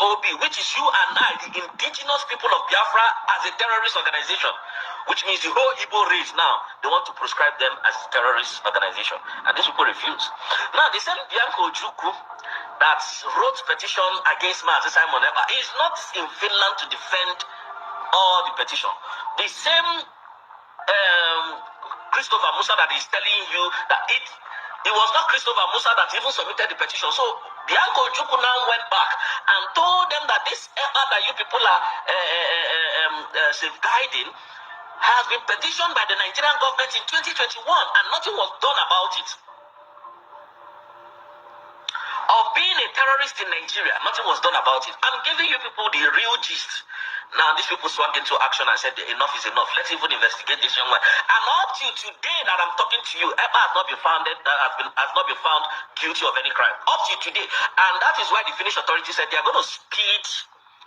IPOB, which is you and I, the indigenous people of Biafra, as a terrorist organization, which means the whole Igbo race now, they want to prescribe them as a terrorist organization. And these people refuse. Now, the same Bianco Ojukwu that wrote petition against Mazi Simon Eba is not in Finland to defend all the petition. The same Christopher Musa that is telling you that it was not Christopher Musa that even submitted the petition. So Bianco Ojukwu now went back and told them that this Eba that you people are safeguarding has been petitioned by the Nigerian government in 2021 and nothing was done about it. Of being a terrorist in Nigeria, nothing was done about it. I'm giving you people the real gist. Now these people swung into action and said enough is enough. Let's even investigate this young man. And up to today that I'm talking to you, Epka has not been found guilty of any crime. Up to today. And that is why the Finnish authorities said they are going to speed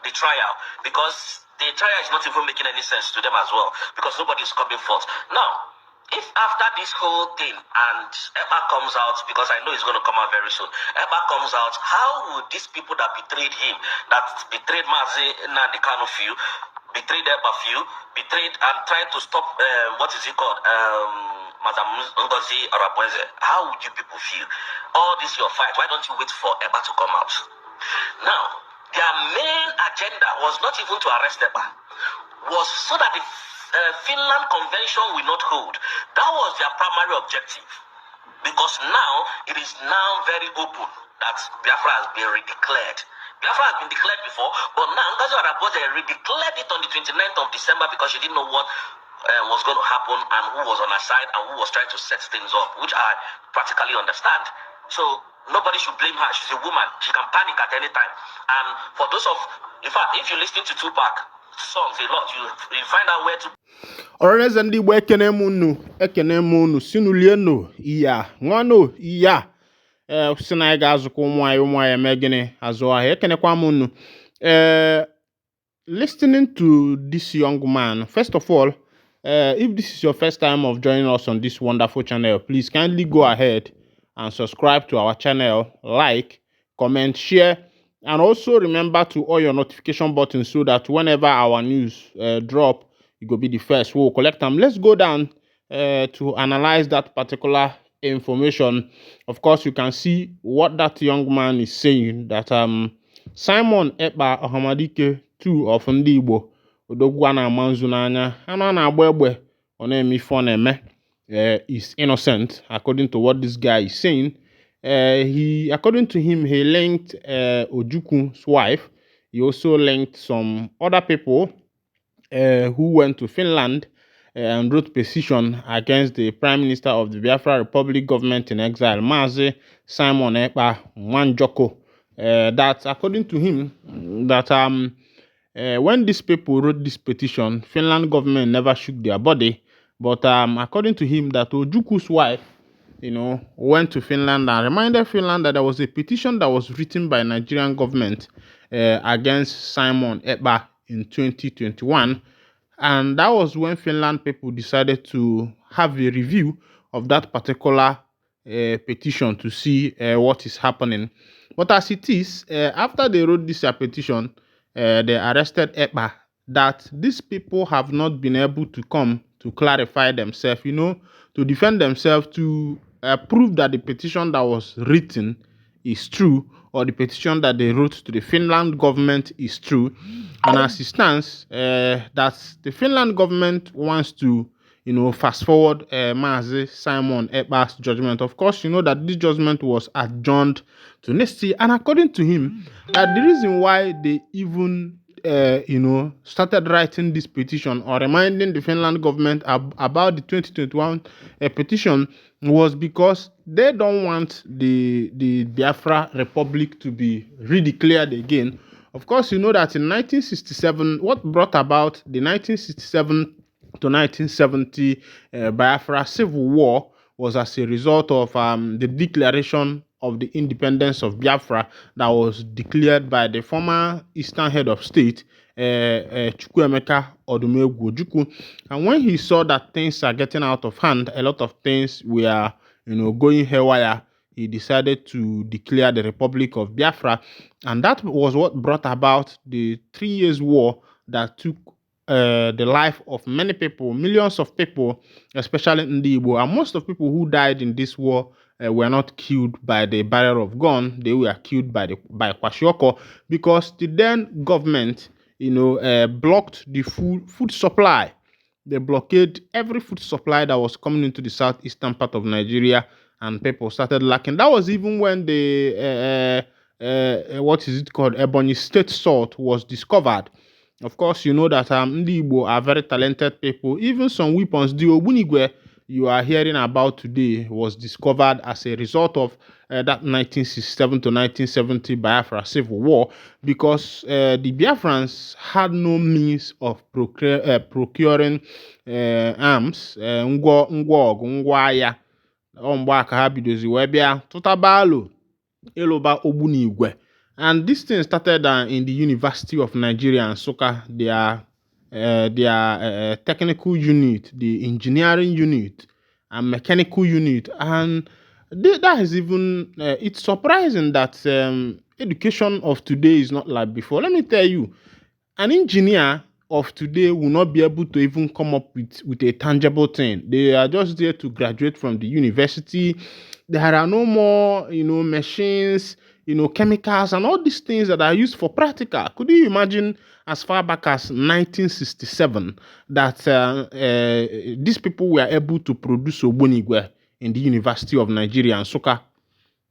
the trial, because the trial is not even making any sense to them as well, because nobody is coming forth. Now, if after this whole thing and Epka comes out, because I know it's going to come out very soon, Epka comes out, how would these people that betrayed him, that betrayed Mazi Nnamdi Kanu few, betrayed Epka few, betrayed and tried to stop, what is it called, Madam Ngozi Arabweze, how would you people feel? All this your fight, why don't you wait for Epka to come out? Now, their main agenda was not even to arrest Epka, was so that the Finland Convention will not hold. That was their primary objective. Because now, it is now very open that Biafra has been redeclared. Biafra has been declared before, but now Ngozi Arabweze redeclared it on the 29th of December because she didn't know what was going to happen and who was on her side and who was trying to set things up, which I practically understand. So, nobody should blame her. She's a woman. She can panic at any time. And for those of, in fact, if you listen to Tupac songs a lot, you find out where to. Ọrịa ndị Igbo ekene m unu sinulienu iya nwano iya si na anyị ga-azụkọ ụmụ anyị eme gịnị azụ ahịa ekenekwa m unu. Listening to this young man, first of all, if this is your first time of joining us on this wonderful channel, please kindly go ahead and subscribe to our channel, like, comment, share, and also remember to on your notification button so that whenever our news drop, you go be the first. We'll collect them. Let's go down to analyze that particular information. Of course, you can see what that young man is saying, that Simon Ekpa Ohamadike 2 of Ndị Igbo Odogwana Manzunanya Anana Abwebe Onemi Foneme is innocent, according to what this guy is saying. According to him, he linked Ojukwu's wife. He also linked some other people who went to Finland and wrote petition against the Prime Minister of the Biafra Republic government in exile, Mazi Simon Ekpa Nwanjoko. That according to him, that when these people wrote this petition, Finland government never shook their body. But according to him, that Ojukwu's wife, went to Finland and reminded Finland that there was a petition that was written by Nigerian government against Simon Ekpa in 2021, and that was when Finland people decided to have a review of that particular petition to see what is happening. But as it is, after they wrote this petition, they arrested Ekpa, that these people have not been able to come to clarify themselves, to defend themselves, to prove that the petition that was written is true, or the petition that they wrote to the Finland government is true. And as it stands, that the Finland government wants to, fast forward Mazi Simon Ekpa's judgment. Of course, you know that this judgment was adjourned to next year. And according to him, that the reason why they even, started writing this petition or reminding the Finland government about the 2021 petition was because they don't want the Biafra Republic to be redeclared again. Of course, you know that in 1967, what brought about the 1967 to 1970 Biafra Civil War was as a result of the declaration of the independence of Biafra that was declared by the former Eastern head of state, Chukwuemeka Odumegwu Ojukwu. And when he saw that things are getting out of hand, a lot of things were, going haywire, he decided to declare the Republic of Biafra, and that was what brought about the 3 years war that took the life of many people, millions of people, especially in the Igbo. And most of people who died in this war were not killed by the barrel of gun; they were killed by Kwashiorkor, because the then government, blocked the food supply. They blockade every food supply that was coming into the southeastern part of Nigeria, and people started lacking. That was even when the what is it called, Ebonyi State salt was discovered. Of course, you know that Ndi Igbo are very talented people. Even some weapons, the Ogbunigwe you are hearing about today, was discovered as a result of that 1967 to 1970 Biafra civil war, because the Biafrans had no means of procuring arms, ngwa ọgụ, ngwa agha. Mgbe aka ha bidozi wee bịa tụtaba alo ịlụba Ogbunigwe. And this thing started in the University of Nigeria, Nsukka, their technical unit, the engineering unit, and mechanical unit. And that is even, it's surprising that education of today is not like before. Let me tell you, an engineer of today will not be able to even come up with a tangible thing. They are just there to graduate from the university. There are no more, machines, chemicals, and all these things that are used for practical. Could you imagine as far back as 1967 that these people were able to produce Ogbunigwe in the University of Nigeria, Nsukka,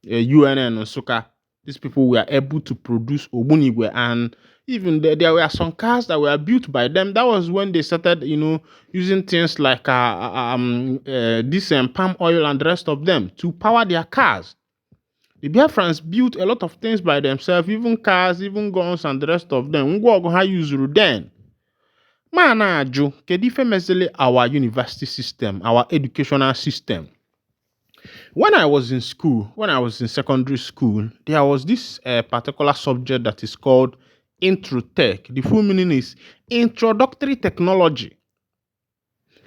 UNN Nsukka? These people were able to produce Ogbunigwe, and even there were some cars that were built by them. That was when they started, using things like this palm oil and the rest of them to power their cars. The Biafrans built a lot of things by themselves, even cars, even guns, and the rest of them. Ngwa ha used then. Mana aju, kedu ife mezili our university system, our educational system? When I was in school, when I was in secondary school, there was this particular subject that is called Intro-Tech. The full meaning is Introductory Technology.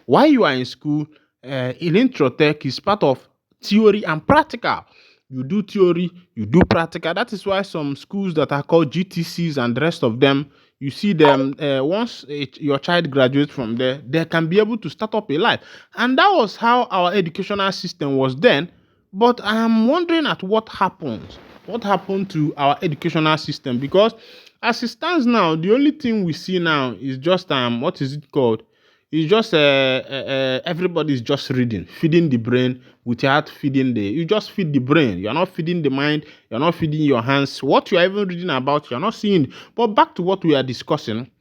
While you are in school, in Intro-Tech is part of theory and practical. You do theory, you do practical. That is why some schools that are called GTCs and the rest of them, you see them, once your child graduates from there, they can be able to start up a life. And that was how our educational system was then. But I am wondering at what happened. What happened to our educational system? Because as it stands now, the only thing we see now is just, what is it called? It's just everybody's just reading, feeding the brain without feeding you just feed the brain. You're not feeding the mind. You're not feeding your hands. What you are even reading about, you're not seeing. But back to what we are discussing.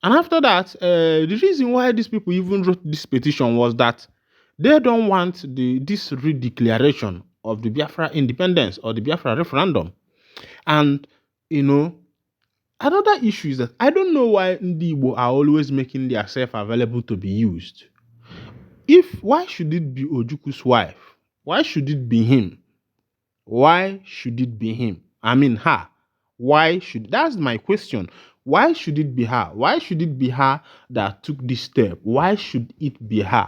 And after that, the reason why these people even wrote this petition was that they don't want this redeclaration of the Biafra independence or the Biafra referendum. And, another issue is that I don't know why Ndi Igbo are always making themselves available to be used. Why should it be Ojuku's wife? Why should it be him? Why should it be him? I mean her. That's my question. Why should it be her? Why should it be her that took this step? Why should it be her?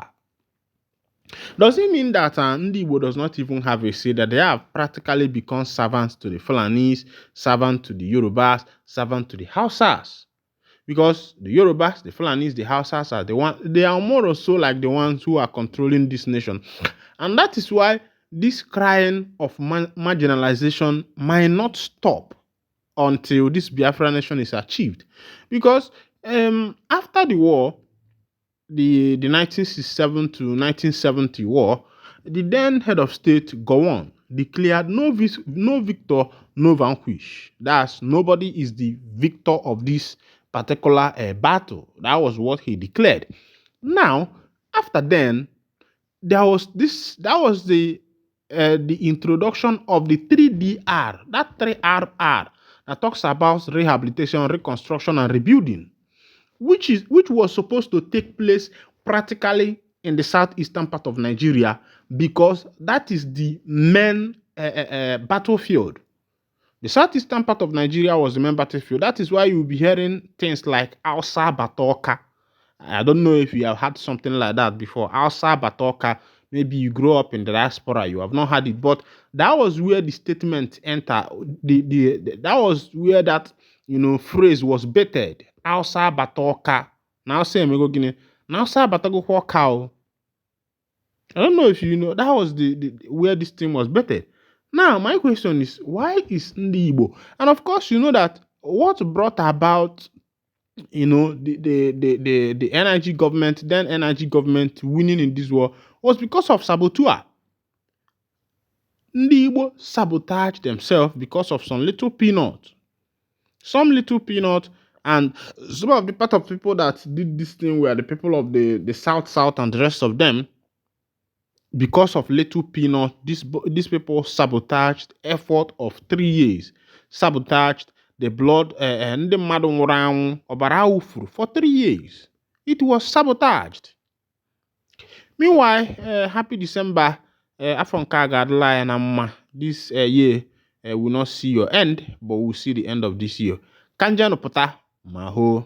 Does it mean that Ndi Igbo does not even have a say, that they have practically become servants to the Fulanese, servants to the Yorubas, servants to the Hausas? Because the Yorubas, the Fulanese, the Hausas are they are more or so like the ones who are controlling this nation. And that is why this crying of marginalization might not stop until this Biafra nation is achieved. Because after the war, the 1967 to 1970 war, the then head of state, Gowon, declared no victor, no vanquish. That's nobody is the victor of this particular battle. That was what he declared. Now, after then, that was the introduction of the 3DR, that 3RR that talks about rehabilitation, reconstruction, and rebuilding, which was supposed to take place practically in the southeastern part of Nigeria, because that is the main battlefield. The southeastern part of Nigeria was the main battlefield. That is why you'll be hearing things like Alsa Batoka. I don't know if you have had something like that before. Alsa Batoka maybe you grow up in the diaspora, you have not had it, but that was where the statement enter. That was where that phrase was bettered. Ausa batoka. Now say me go gini. Now say batago cow. I don't know if you know that was the where this thing was bettered. Now my question is, why is Ndi Igbo? And of course you know that what brought about the energy government, then energy government winning in this war was because of saboteur. Ndi Igbo sabotaged themselves because of some little peanut. Some little peanut, and some of the part of people that did this thing were the people of the South and the rest of them. Because of little peanut, these people sabotaged effort of 3 years. Sabotaged the blood and the madam round for 3 years. It was sabotaged. Meanwhile, happy December. Afronka Gadla and this year will not see your end, but we'll see the end of this year. Kanja no pota, maho.